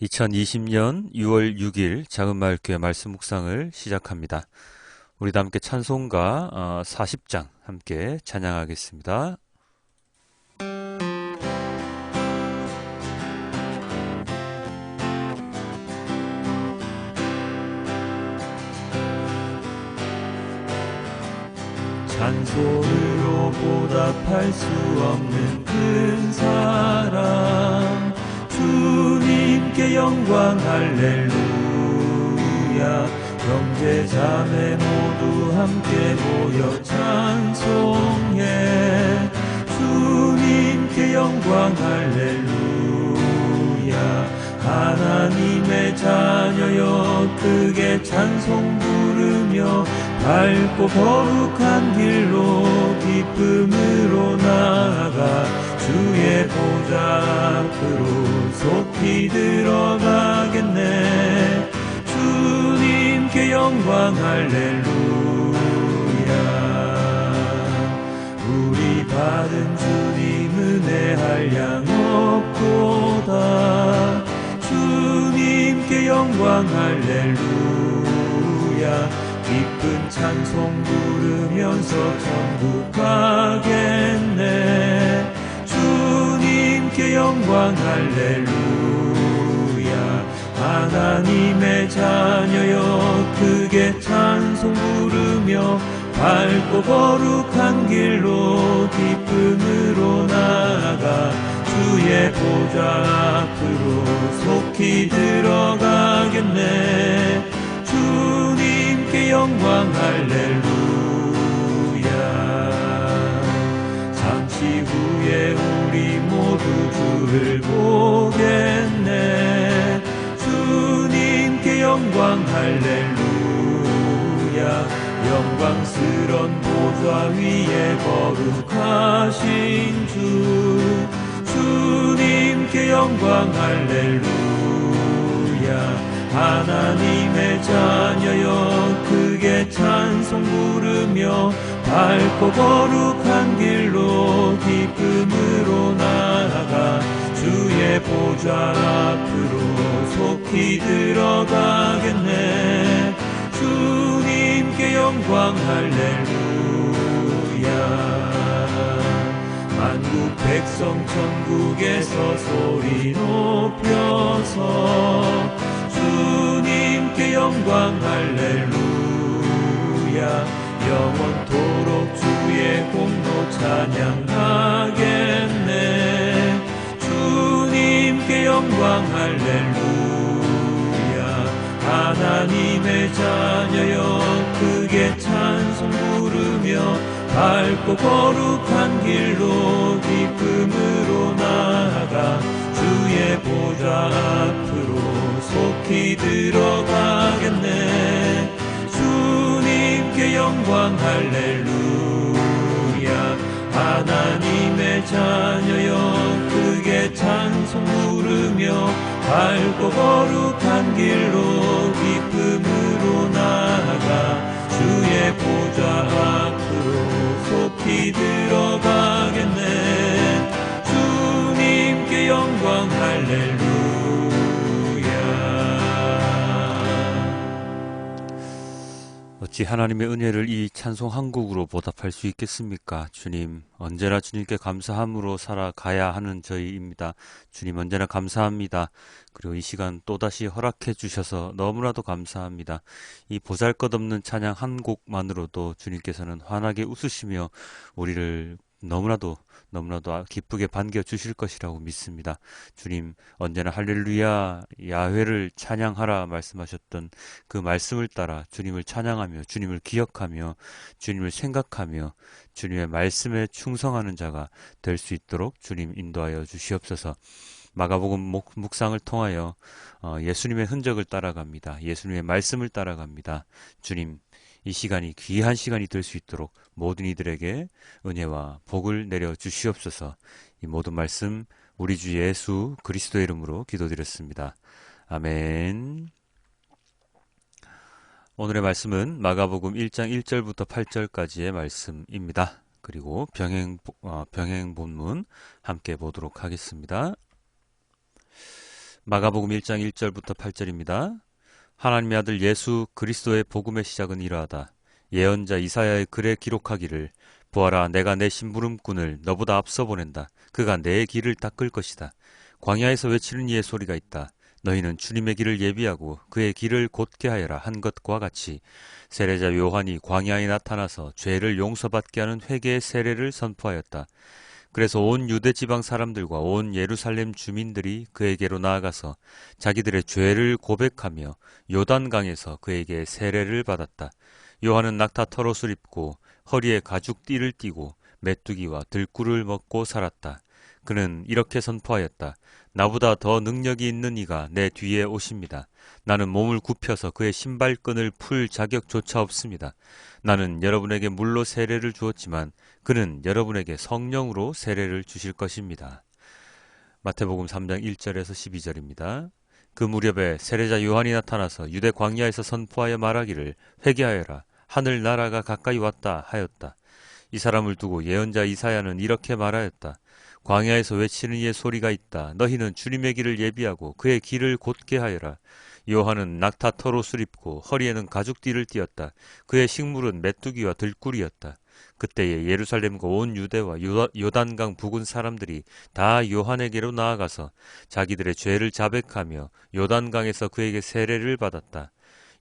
2020년 6월 6일 작은마을교회 말씀 묵상을 시작합니다. 우리 다 함께 찬송가 40장 함께 찬양하겠습니다. 잔소리로 보답할 수 없는 큰 사랑, 주님께 영광 할렐루야. 형제 자매 모두 함께 모여 찬송해. 주님께 영광 할렐루야. 하나님의 자녀여 크게 찬송 부르며 밝고 거룩한 길로 기쁨으로 나아가 주의 보좌 앞으로 속히 들어가겠네. 주님께 영광 할렐루야. 우리 받은 주님 은혜 한량 없도다. 주님께 영광 할렐루야. 기쁜 찬송 부르면서 천국 가겠네. 주님께 영광 할렐루야. 하나님의 자녀여 크게 찬송 부르며 밝고 거룩한 길로 기쁨으로 나아가 주의 보좌 앞으로 속히 들어가겠네. 주님께 영광 할렐루야. 잠시 후에 우리 모두 주를 보겠네. 주님께 영광 할렐루야. 영광스런 보좌 위에 거룩하신 주, 주님께 영광 할렐루야. 하나님의 자녀여 크게 찬송 부르며 밝고 거룩한 길로 기쁨으로 나아가 주의 보좌 앞으로 속히 들어가겠네. 주님께 영광 할렐루야. 만국 백성 천국에서 소리 높여서 주님께 영광 할렐루야. 영원토록 주의 공로 찬양하겠네. 주님께 영광 할렐루야. 하나님의 자녀여 크게 찬송 부르며 밝고 거룩한 길로 기쁨으로 나아가 주의 보좌 앞으로 속히 들어가겠네. 주님께 영광 할렐루야. 하나님의 자녀여 크게 찬송 부르며 밝고 거룩한 길로 기쁨으로 나아가 주의 보좌 앞으로 속히 들어가겠네. 주님께 영광 할렐루야. 어찌 하나님의 은혜를 이 찬송 한 곡으로 보답할 수 있겠습니까? 주님, 언제나 주님께 감사함으로 살아가야 하는 저희입니다. 주님, 언제나 감사합니다. 그리고 이 시간 또다시 허락해 주셔서 너무나도 감사합니다. 이 보잘것없는 찬양 한 곡만으로도 주님께서는 환하게 웃으시며 우리를 너무나도 기쁘게 반겨주실 것이라고 믿습니다. 주님, 언제나 할렐루야 야훼를 찬양하라 말씀하셨던 그 말씀을 따라 주님을 찬양하며 주님을 기억하며 주님을 생각하며 주님의 말씀에 충성하는 자가 될 수 있도록 주님 인도하여 주시옵소서. 마가복음 묵상을 통하여 예수님의 흔적을 따라갑니다. 예수님의 말씀을 따라갑니다. 주님, 이 시간이 귀한 시간이 될 수 있도록 모든 이들에게 은혜와 복을 내려 주시옵소서. 이 모든 말씀 우리 주 예수 그리스도의 이름으로 기도드렸습니다. 아멘. 오늘의 말씀은 마가복음 1장 1절부터 8절까지의 말씀입니다. 그리고 병행 본문 함께 보도록 하겠습니다. 마가복음 1장 1절부터 8절입니다. 하나님의 아들 예수 그리스도의 복음의 시작은 이러하다. 예언자 이사야의 글에 기록하기를 보아라 내가 내 심부름꾼을 너보다 앞서 보낸다. 그가 내 길을 닦을 것이다. 광야에서 외치는 이의 소리가 있다. 너희는 주님의 길을 예비하고 그의 길을 곧게 하여라 한 것과 같이 세례자 요한이 광야에 나타나서 죄를 용서받게 하는 회개의 세례를 선포하였다. 그래서 온 유대 지방 사람들과 온 예루살렘 주민들이 그에게로 나아가서 자기들의 죄를 고백하며 요단강에서 그에게 세례를 받았다. 요한은 낙타 털옷을 입고 허리에 가죽띠를 띠고 메뚜기와 들꿀을 먹고 살았다. 그는 이렇게 선포하였다. 나보다 더 능력이 있는 이가 내 뒤에 오십니다. 나는 몸을 굽혀서 그의 신발끈을 풀 자격조차 없습니다. 나는 여러분에게 물로 세례를 주었지만 그는 여러분에게 성령으로 세례를 주실 것입니다. 마태복음 3장 1절에서 12절입니다. 그 무렵에 세례자 요한이 나타나서 유대 광야에서 선포하여 말하기를 회개하여라 하늘 나라가 가까이 왔다 하였다. 이 사람을 두고 예언자 이사야는 이렇게 말하였다. 광야에서 외치는 이의 소리가 있다. 너희는 주님의 길을 예비하고 그의 길을 곧게 하여라. 요한은 낙타 털옷을 입고 허리에는 가죽띠를 띠었다. 그의 식물은 메뚜기와 들꿀이었다. 그때에 예루살렘과 온 유대와 요단강 부근 사람들이 다 요한에게로 나아가서 자기들의 죄를 자백하며 요단강에서 그에게 세례를 받았다.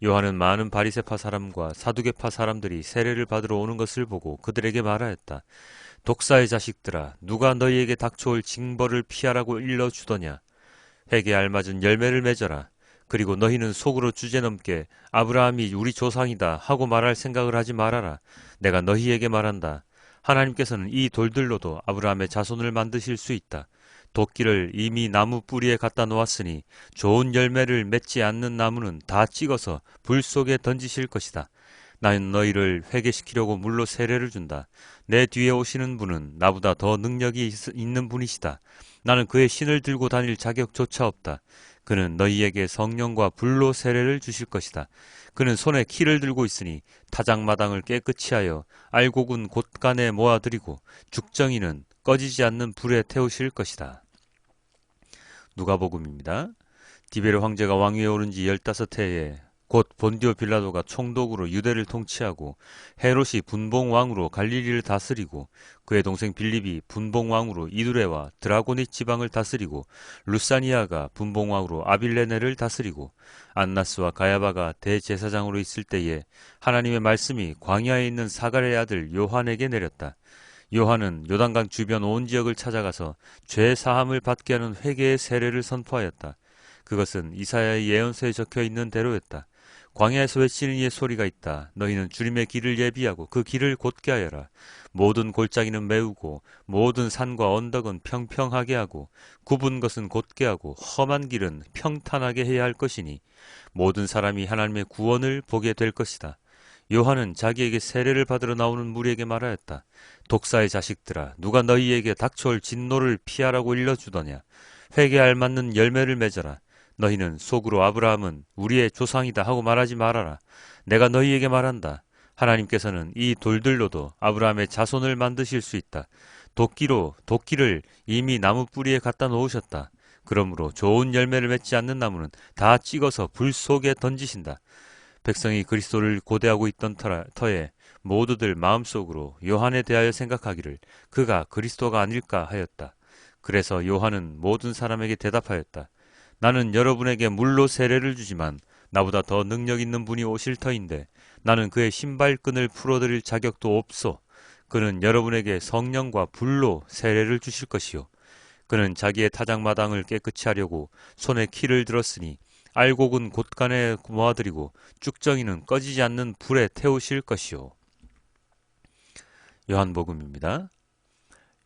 요한은 많은 바리새파 사람과 사두개파 사람들이 세례를 받으러 오는 것을 보고 그들에게 말하였다. 독사의 자식들아, 누가 너희에게 닥쳐올 징벌을 피하라고 일러주더냐? 회개에 알맞은 열매를 맺어라. 그리고 너희는 속으로 주제넘게 아브라함이 우리 조상이다 하고 말할 생각을 하지 말아라. 내가 너희에게 말한다. 하나님께서는 이 돌들로도 아브라함의 자손을 만드실 수 있다. 도끼를 이미 나무 뿌리에 갖다 놓았으니 좋은 열매를 맺지 않는 나무는 다 찍어서 불 속에 던지실 것이다. 나는 너희를 회개시키려고 물로 세례를 준다. 내 뒤에 오시는 분은 나보다 더 능력이 있는 분이시다. 나는 그의 신을 들고 다닐 자격조차 없다. 그는 너희에게 성령과 불로 세례를 주실 것이다. 그는 손에 키를 들고 있으니 타작마당을 깨끗이 하여 알곡은 곳간에 모아들이고 죽정이는 꺼지지 않는 불에 태우실 것이다. 누가복음입니다. 디베르 황제가 왕위에 오른 지 15해에 곧 본디오 빌라도가 총독으로 유대를 통치하고 헤롯이 분봉왕으로 갈릴리를 다스리고 그의 동생 빌립이 분봉왕으로 이두레와 드라고닛 지방을 다스리고 루사니아가 분봉왕으로 아빌레네를 다스리고 안나스와 가야바가 대제사장으로 있을 때에 하나님의 말씀이 광야에 있는 사가랴의 아들 요한에게 내렸다. 요한은 요단강 주변 온 지역을 찾아가서 죄 사함을 받게 하는 회개의 세례를 선포하였다. 그것은 이사야의 예언서에 적혀 있는 대로였다. 광야에서 외치는 이의 소리가 있다. 너희는 주님의 길을 예비하고 그 길을 곧게 하여라. 모든 골짜기는 메우고 모든 산과 언덕은 평평하게 하고 굽은 것은 곧게 하고 험한 길은 평탄하게 해야 할 것이니 모든 사람이 하나님의 구원을 보게 될 것이다. 요한은 자기에게 세례를 받으러 나오는 무리에게 말하였다. 독사의 자식들아, 누가 너희에게 닥쳐올 진노를 피하라고 일러주더냐. 회개에 알맞는 열매를 맺어라. 너희는 속으로 아브라함은 우리의 조상이다 하고 말하지 말아라. 내가 너희에게 말한다. 하나님께서는 이 돌들로도 아브라함의 자손을 만드실 수 있다. 도끼를 이미 나무 뿌리에 갖다 놓으셨다. 그러므로 좋은 열매를 맺지 않는 나무는 다 찍어서 불 속에 던지신다. 백성이 그리스도를 고대하고 있던 터에 모두들 마음속으로 요한에 대하여 생각하기를 그가 그리스도가 아닐까 하였다. 그래서 요한은 모든 사람에게 대답하였다. 나는 여러분에게 물로 세례를 주지만 나보다 더 능력 있는 분이 오실 터인데 나는 그의 신발끈을 풀어드릴 자격도 없소. 그는 여러분에게 성령과 불로 세례를 주실 것이요. 그는 자기의 타작마당을 깨끗이 하려고 손에 키를 들었으니 알곡은 곳간에 모아들이고 쭉정이는 꺼지지 않는 불에 태우실 것이요. 요한복음입니다.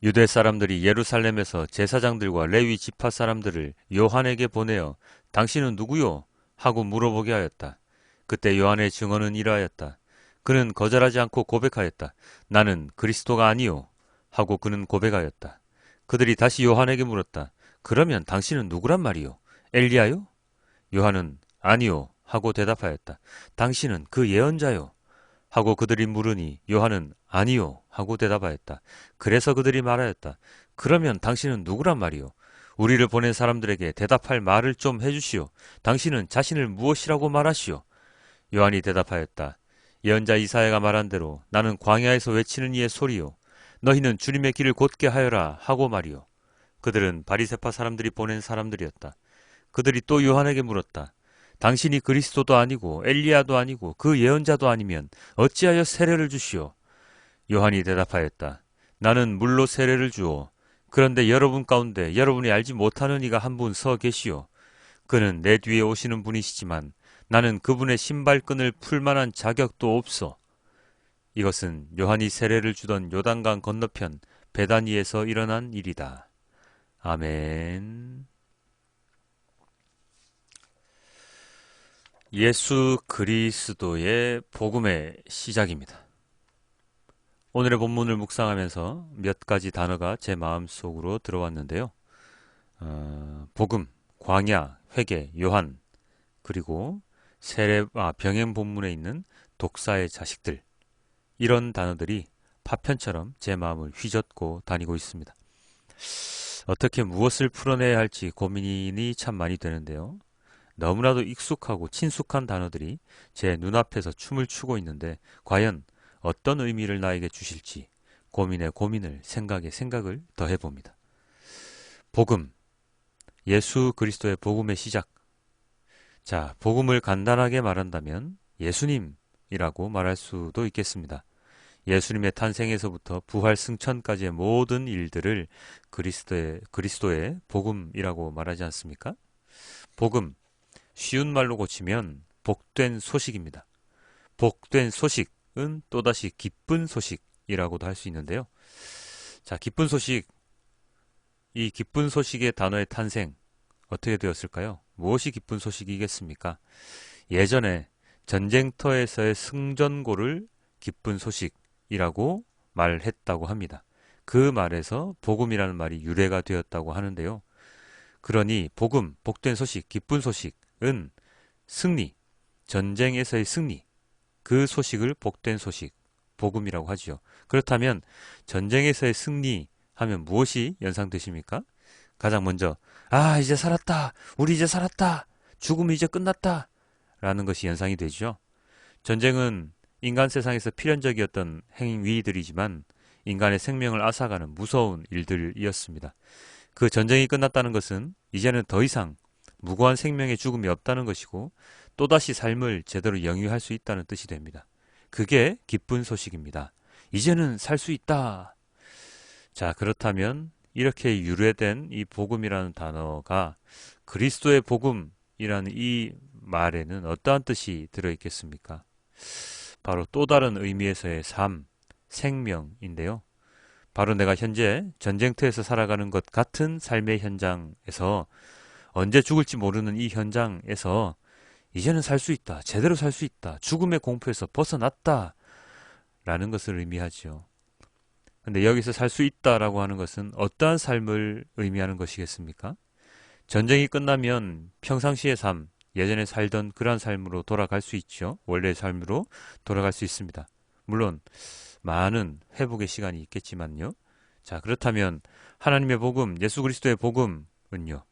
유대 사람들이 예루살렘에서 제사장들과 레위 지파 사람들을 요한에게 보내어 당신은 누구요? 하고 물어보게 하였다. 그때 요한의 증언은 이러하였다. 그는 거절하지 않고 고백하였다. 나는 그리스도가 아니요. 하고 그는 고백하였다. 그들이 다시 요한에게 물었다. 그러면 당신은 누구란 말이요? 엘리야요? 요한은 아니요. 하고 대답하였다. 당신은 그 예언자요. 하고 그들이 물으니 요한은 아니요 하고 대답하였다. 그래서 그들이 말하였다. 그러면 당신은 누구란 말이요? 우리를 보낸 사람들에게 대답할 말을 좀 해주시오. 당신은 자신을 무엇이라고 말하시오? 요한이 대답하였다. 예언자 이사야가 말한 대로 나는 광야에서 외치는 이의 소리요. 너희는 주님의 길을 곧게 하여라 하고 말이오. 그들은 바리새파 사람들이 보낸 사람들이었다. 그들이 또 요한에게 물었다. 당신이 그리스도도 아니고 엘리야도 아니고 그 예언자도 아니면 어찌하여 세례를 주시오? 요한이 대답하였다. 나는 물로 세례를 주오. 그런데 여러분 가운데 여러분이 알지 못하는 이가 한 분 서 계시오. 그는 내 뒤에 오시는 분이시지만 나는 그분의 신발끈을 풀 만한 자격도 없어. 이것은 요한이 세례를 주던 요단강 건너편 베다니에서 일어난 일이다. 아멘. 예수 그리스도의 복음의 시작입니다. 오늘의 본문을 묵상하면서 몇 가지 단어가 제 마음속으로 들어왔는데요. 복음, 광야, 회개, 요한, 그리고 병행 본문에 있는 독사의 자식들, 이런 단어들이 파편처럼 제 마음을 휘젓고 다니고 있습니다. 어떻게 무엇을 풀어내야 할지 고민이 참 많이 되는데요. 너무나도 익숙하고 친숙한 단어들이 제 눈앞에서 춤을 추고 있는데 과연 어떤 의미를 나에게 주실지 고민에 고민을, 생각에 생각을 더해봅니다. 복음, 예수 그리스도의 복음의 시작. 자, 복음을 간단하게 말한다면 예수님이라고 말할 수도 있겠습니다. 예수님의 탄생에서부터 부활 승천까지의 모든 일들을 그리스도의 복음이라고 말하지 않습니까? 복음, 쉬운 말로 고치면 복된 소식입니다. 복된 소식은 또다시 기쁜 소식이라고도 할 수 있는데요. 자, 기쁜 소식, 이 기쁜 소식의 단어의 탄생 어떻게 되었을까요? 무엇이 기쁜 소식이겠습니까? 예전에 전쟁터에서의 승전고를 기쁜 소식이라고 말했다고 합니다. 그 말에서 복음이라는 말이 유래가 되었다고 하는데요. 그러니 복음, 복된 소식, 기쁜 소식은 승리, 전쟁에서의 승리, 그 소식을 복된 소식, 복음이라고 하죠. 그렇다면 전쟁에서의 승리하면 무엇이 연상되십니까? 가장 먼저 이제 살았다, 우리 이제 살았다, 죽음이 이제 끝났다 라는 것이 연상이 되죠. 전쟁은 인간 세상에서 필연적이었던 행위들이지만 인간의 생명을 앗아가는 무서운 일들이었습니다. 그 전쟁이 끝났다는 것은 이제는 더 이상 무고한 생명의 죽음이 없다는 것이고 또다시 삶을 제대로 영위할 수 있다는 뜻이 됩니다. 그게 기쁜 소식입니다. 이제는 살 수 있다. 자, 그렇다면 이렇게 유래된 이 복음이라는 단어가 그리스도의 복음이라는 이 말에는 어떠한 뜻이 들어있겠습니까? 바로 또 다른 의미에서의 삶, 생명인데요. 바로 내가 현재 전쟁터에서 살아가는 것 같은 삶의 현장에서 언제 죽을지 모르는 이 현장에서 이제는 살 수 있다, 제대로 살 수 있다, 죽음의 공포에서 벗어났다 라는 것을 의미하죠. 근데 여기서 살 수 있다라고 하는 것은 어떠한 삶을 의미하는 것이겠습니까? 전쟁이 끝나면 평상시의 삶, 예전에 살던 그러한 삶으로 돌아갈 수 있죠. 원래의 삶으로 돌아갈 수 있습니다. 물론 많은 회복의 시간이 있겠지만요. 자, 그렇다면 하나님의 복음, 예수 그리스도의 복음은요,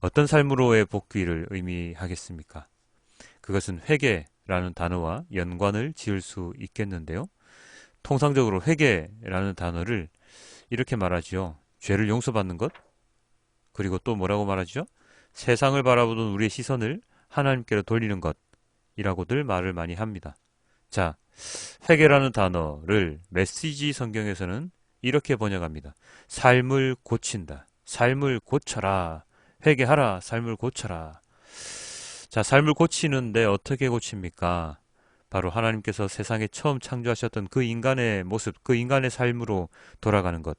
어떤 삶으로의 복귀를 의미하겠습니까? 그것은 회개라는 단어와 연관을 지을 수 있겠는데요. 통상적으로 회개라는 단어를 이렇게 말하지요. 죄를 용서받는 것, 그리고 또 뭐라고 말하죠? 세상을 바라보던 우리의 시선을 하나님께로 돌리는 것이라고들 말을 많이 합니다. 자, 회개라는 단어를 메시지 성경에서는 이렇게 번역합니다. 삶을 고친다. 삶을 고쳐라. 회개하라. 삶을 고쳐라. 자, 삶을 고치는데 어떻게 고칩니까? 바로 하나님께서 세상에 처음 창조하셨던 그 인간의 모습, 그 인간의 삶으로 돌아가는 것,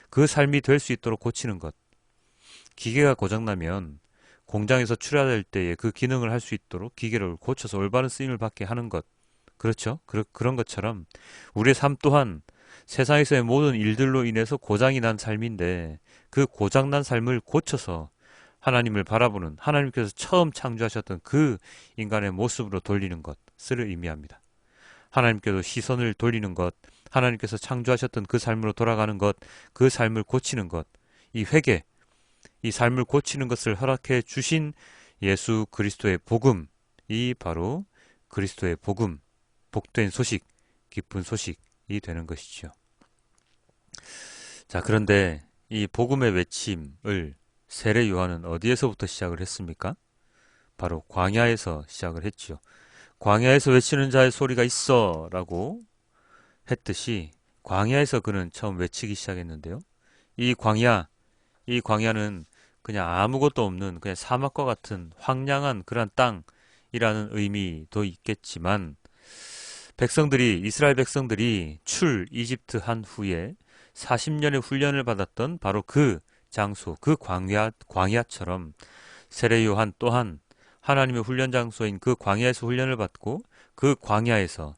그 삶이 될 수 있도록 고치는 것. 기계가 고장나면 공장에서 출하될 때에 그 기능을 할 수 있도록 기계를 고쳐서 올바른 쓰임을 받게 하는 것. 그렇죠? 그런 것처럼 우리의 삶 또한 세상에서의 모든 일들로 인해서 고장이 난 삶인데 그 고장난 삶을 고쳐서 하나님을 바라보는, 하나님께서 처음 창조하셨던 그 인간의 모습으로 돌리는 것을 의미합니다. 하나님께서 시선을 돌리는 것, 하나님께서 창조하셨던 그 삶으로 돌아가는 것, 그 삶을 고치는 것, 이 회개, 이 삶을 고치는 것을 허락해 주신 예수 그리스도의 복음이 바로 그리스도의 복음, 복된 소식, 기쁜 소식이 되는 것이죠. 자, 그런데 이 복음의 외침을 세례 요한은 어디에서부터 시작을 했습니까? 바로 광야에서 시작을 했지요. 광야에서 외치는 자의 소리가 있어 라고 했듯이 광야에서 그는 처음 외치기 시작했는데요. 이 광야, 이 광야는 그냥 아무것도 없는 그냥 사막과 같은 황량한 그런 땅이라는 의미도 있겠지만 이스라엘 백성들이 이집트 한 후에 40년의 훈련을 받았던 바로 그 장소, 그 광야처럼 세례 요한 또한 하나님의 훈련 장소인 그 광야에서 훈련을 받고 그 광야에서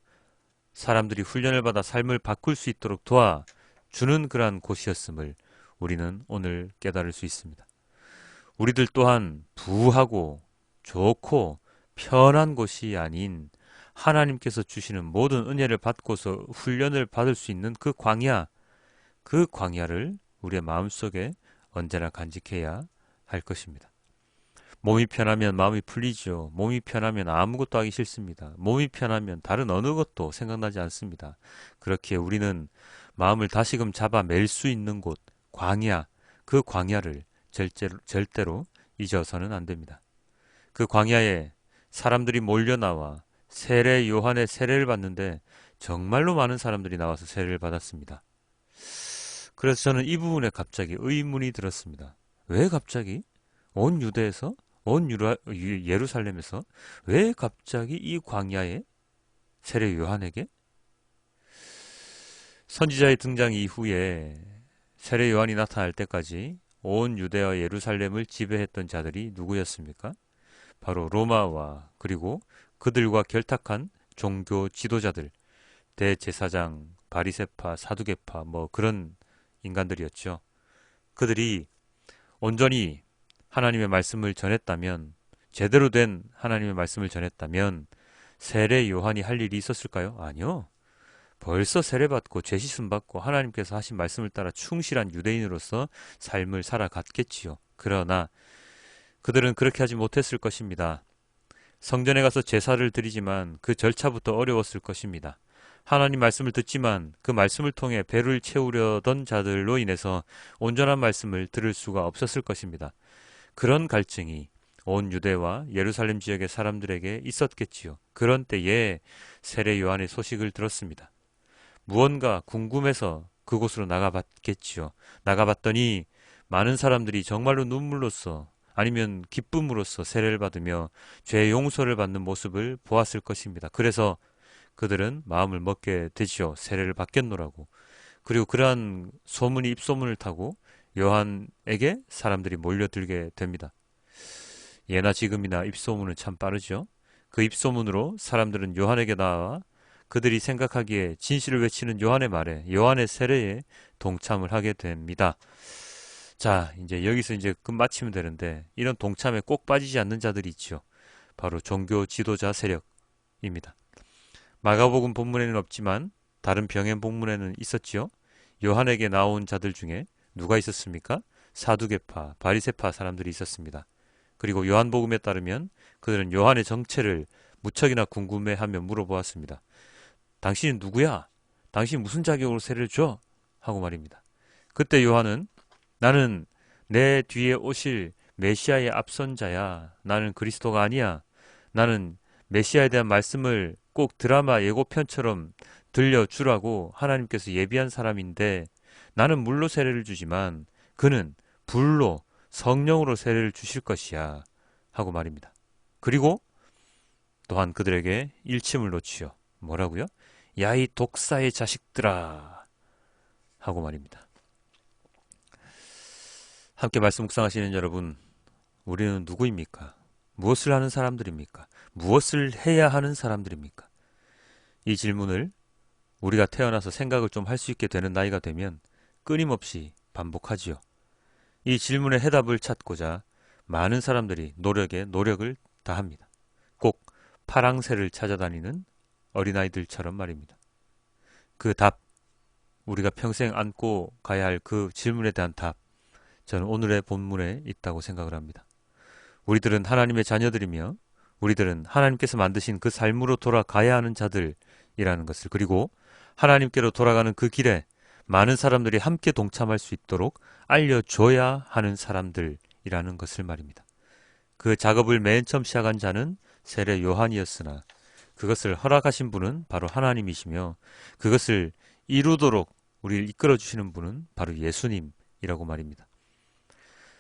사람들이 훈련을 받아 삶을 바꿀 수 있도록 도와주는 그러한 곳이었음을 우리는 오늘 깨달을 수 있습니다. 우리들 또한 부하고 좋고 편한 곳이 아닌 하나님께서 주시는 모든 은혜를 받고서 훈련을 받을 수 있는 그 광야를 우리의 마음속에 언제나 간직해야 할 것입니다. 몸이 편하면 마음이 풀리죠. 몸이 편하면 아무것도 하기 싫습니다. 몸이 편하면 다른 어느 것도 생각나지 않습니다. 그렇기에 우리는 마음을 다시금 잡아맬 수 있는 곳, 광야, 그 광야를 절대로 잊어서는 안 됩니다. 그 광야에 사람들이 몰려나와 세례 요한의 세례를 받는데 정말로 많은 사람들이 나와서 세례를 받았습니다. 그래서 저는 이 부분에 갑자기 의문이 들었습니다. 왜 갑자기 온 유대에서 예루살렘에서 왜 갑자기 이 광야에 세례 요한에게 선지자의 등장 이후에 세례 요한이 나타날 때까지 온 유대와 예루살렘을 지배했던 자들이 누구였습니까? 바로 로마와 그리고 그들과 결탁한 종교 지도자들, 대제사장, 바리새파, 사두개파 뭐 그런 인간들이었죠. 그들이 온전히 하나님의 말씀을 전했다면, 제대로 된 하나님의 말씀을 전했다면 세례 요한이 할 일이 있었을까요? 아니요. 벌써 세례받고 죄 씻음 받고 하나님께서 하신 말씀을 따라 충실한 유대인으로서 삶을 살아갔겠지요. 그러나 그들은 그렇게 하지 못했을 것입니다. 성전에 가서 제사를 드리지만 그 절차부터 어려웠을 것입니다. 하나님 말씀을 듣지만 그 말씀을 통해 배를 채우려던 자들로 인해서 온전한 말씀을 들을 수가 없었을 것입니다. 그런 갈증이 온 유대와 예루살렘 지역의 사람들에게 있었겠지요. 그런 때에 세례 요한의 소식을 들었습니다. 무언가 궁금해서 그곳으로 나가봤겠지요. 나가봤더니 많은 사람들이 정말로 눈물로써 아니면 기쁨으로써 세례를 받으며 죄 용서를 받는 모습을 보았을 것입니다. 그래서 그들은 마음을 먹게 되지요. 세례를 받겠노라고. 그리고 그러한 소문이 입소문을 타고 요한에게 사람들이 몰려들게 됩니다. 예나 지금이나 입소문은 참 빠르죠. 그 입소문으로 사람들은 요한에게 나와 그들이 생각하기에 진실을 외치는 요한의 말에, 요한의 세례에 동참을 하게 됩니다. 자, 이제 여기서 이제 끝마치면 되는데 이런 동참에 꼭 빠지지 않는 자들이 있죠. 바로 종교 지도자 세력입니다. 마가복음 본문에는 없지만 다른 병행 본문에는 있었지요. 요한에게 나온 자들 중에 누가 있었습니까? 사두개파, 바리새파 사람들이 있었습니다. 그리고 요한복음에 따르면 그들은 요한의 정체를 무척이나 궁금해하며 물어보았습니다. 당신은 누구야? 당신 무슨 자격으로 세례를 줘? 하고 말입니다. 그때 요한은 나는 내 뒤에 오실 메시아의 앞선 자야. 나는 그리스도가 아니야. 나는 메시아에 대한 말씀을 꼭 드라마 예고편처럼 들려주라고 하나님께서 예비한 사람인데 나는 물로 세례를 주지만 그는 불로 성령으로 세례를 주실 것이야 하고 말입니다. 그리고 또한 그들에게 일침을 놓치요. 뭐라고요? 야 이 독사의 자식들아 하고 말입니다. 함께 말씀 묵상하시는 여러분, 우리는 누구입니까? 무엇을 하는 사람들입니까? 무엇을 해야 하는 사람들입니까? 이 질문을 우리가 태어나서 생각을 좀 할 수 있게 되는 나이가 되면 끊임없이 반복하지요. 이 질문의 해답을 찾고자 많은 사람들이 노력을 다합니다. 꼭 파랑새를 찾아다니는 어린아이들처럼 말입니다. 그 답, 우리가 평생 안고 가야 할 그 질문에 대한 답, 저는 오늘의 본문에 있다고 생각을 합니다. 우리들은 하나님의 자녀들이며 우리들은 하나님께서 만드신 그 삶으로 돌아가야 하는 자들이라는 것을, 그리고 하나님께로 돌아가는 그 길에 많은 사람들이 함께 동참할 수 있도록 알려줘야 하는 사람들이라는 것을 말입니다. 그 작업을 맨 처음 시작한 자는 세례 요한이었으나 그것을 허락하신 분은 바로 하나님이시며 그것을 이루도록 우리를 이끌어 주시는 분은 바로 예수님이라고 말입니다.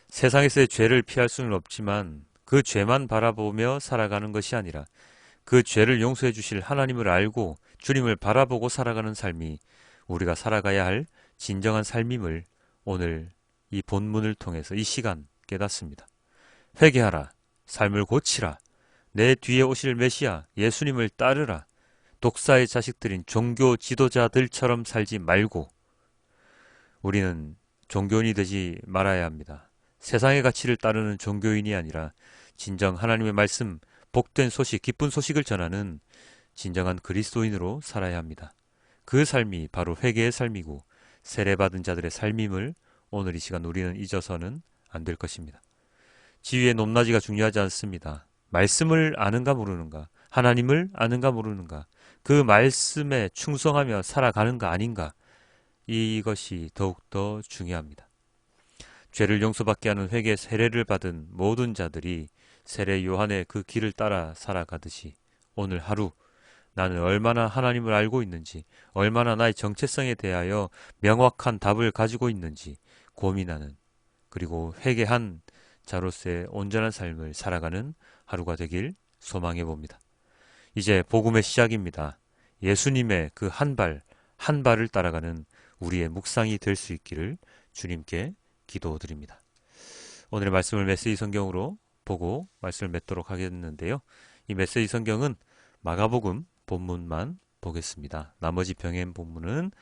세상에서의 죄를 피할 수는 없지만 그 죄만 바라보며 살아가는 것이 아니라 그 죄를 용서해 주실 하나님을 알고 주님을 바라보고 살아가는 삶이 우리가 살아가야 할 진정한 삶임을 오늘 이 본문을 통해서 이 시간 깨닫습니다. 회개하라, 삶을 고치라, 내 뒤에 오실 메시아 예수님을 따르라, 독사의 자식들인 종교 지도자들처럼 살지 말고 우리는 종교인이 되지 말아야 합니다. 세상의 가치를 따르는 종교인이 아니라 진정 하나님의 말씀, 복된 소식, 기쁜 소식을 전하는 진정한 그리스도인으로 살아야 합니다. 그 삶이 바로 회개의 삶이고 세례받은 자들의 삶임을 오늘 이 시간 우리는 잊어서는 안 될 것입니다. 지위의 높낮이가 중요하지 않습니다. 말씀을 아는가 모르는가, 하나님을 아는가 모르는가, 그 말씀에 충성하며 살아가는가 아닌가, 이것이 더욱더 중요합니다. 죄를 용서받게 하는 회개 세례를 받은 모든 자들이 세례 요한의 그 길을 따라 살아가듯이 오늘 하루 나는 얼마나 하나님을 알고 있는지, 얼마나 나의 정체성에 대하여 명확한 답을 가지고 있는지 고민하는, 그리고 회개한 자로서의 온전한 삶을 살아가는 하루가 되길 소망해 봅니다. 이제 복음의 시작입니다. 예수님의 그 한 발, 한 발을 따라가는 우리의 묵상이 될 수 있기를 주님께 기도드립니다. 오늘의 말씀을 메시지 성경으로 보고 말씀을 맺도록 하겠는데요. 이 메시지 성경은 마가복음 본문만 보겠습니다. 나머지 병행 본문은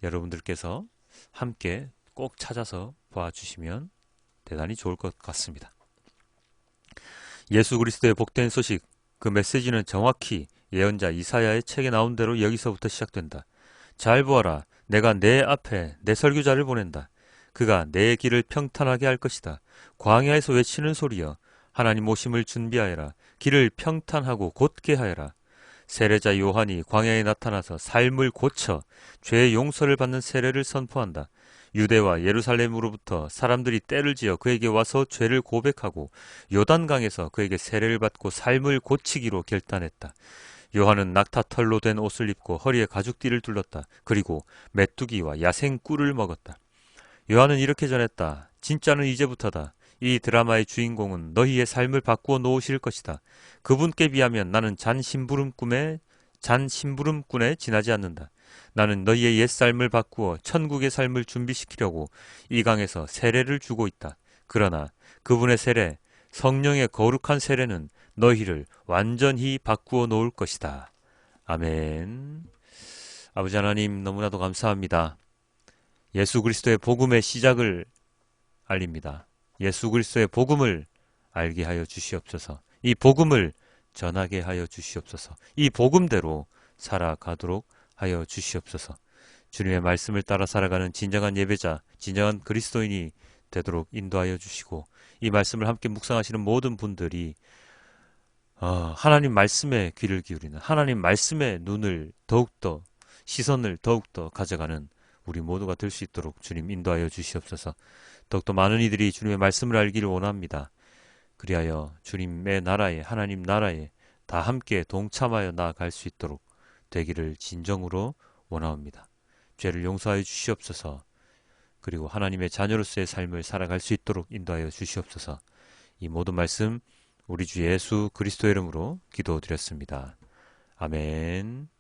여러분들께서 함께 꼭 찾아서 봐주시면 대단히 좋을 것 같습니다. 예수 그리스도의 복된 소식, 그 메시지는 정확히 예언자 이사야의 책에 나온 대로 여기서부터 시작된다. 잘 보아라, 내가 내 앞에 내 설교자를 보낸다. 그가 내 길을 평탄하게 할 것이다. 광야에서 외치는 소리여, 하나님 오심을 준비하여라. 길을 평탄하고 곧게 하여라. 세례자 요한이 광야에 나타나서 삶을 고쳐 죄의 용서를 받는 세례를 선포한다. 유대와 예루살렘으로부터 사람들이 떼를 지어 그에게 와서 죄를 고백하고 요단강에서 그에게 세례를 받고 삶을 고치기로 결단했다. 요한은 낙타털로 된 옷을 입고 허리에 가죽띠를 둘렀다. 그리고 메뚜기와 야생 꿀을 먹었다. 요한은 이렇게 전했다. 진짜는 이제부터다. 이 드라마의 주인공은 너희의 삶을 바꾸어 놓으실 것이다. 그분께 비하면 나는 잔심부름꾼에 지나지 않는다. 나는 너희의 옛삶을 바꾸어 천국의 삶을 준비시키려고 이 강에서 세례를 주고 있다. 그러나 그분의 세례, 성령의 거룩한 세례는 너희를 완전히 바꾸어 놓을 것이다. 아멘. 아버지 하나님, 너무나도 감사합니다. 예수 그리스도의 복음의 시작을 알립니다. 예수 그리스도의 복음을 알게 하여 주시옵소서. 이 복음을 전하게 하여 주시옵소서. 이 복음대로 살아가도록 하여 주시옵소서. 주님의 말씀을 따라 살아가는 진정한 예배자, 진정한 그리스도인이 되도록 인도하여 주시고, 이 말씀을 함께 묵상하시는 모든 분들이 하나님 말씀에 귀를 기울이는, 하나님 말씀의 눈을 더욱더, 시선을 더욱더 가져가는 우리 모두가 될 수 있도록 주님 인도하여 주시옵소서. 더욱더 많은 이들이 주님의 말씀을 알기를 원합니다. 그리하여 주님의 나라에, 하나님 나라에 다 함께 동참하여 나아갈 수 있도록 되기를 진정으로 원하옵니다. 죄를 용서하여 주시옵소서. 그리고 하나님의 자녀로서의 삶을 살아갈 수 있도록 인도하여 주시옵소서. 이 모든 말씀 우리 주 예수 그리스도의 이름으로 기도드렸습니다. 아멘.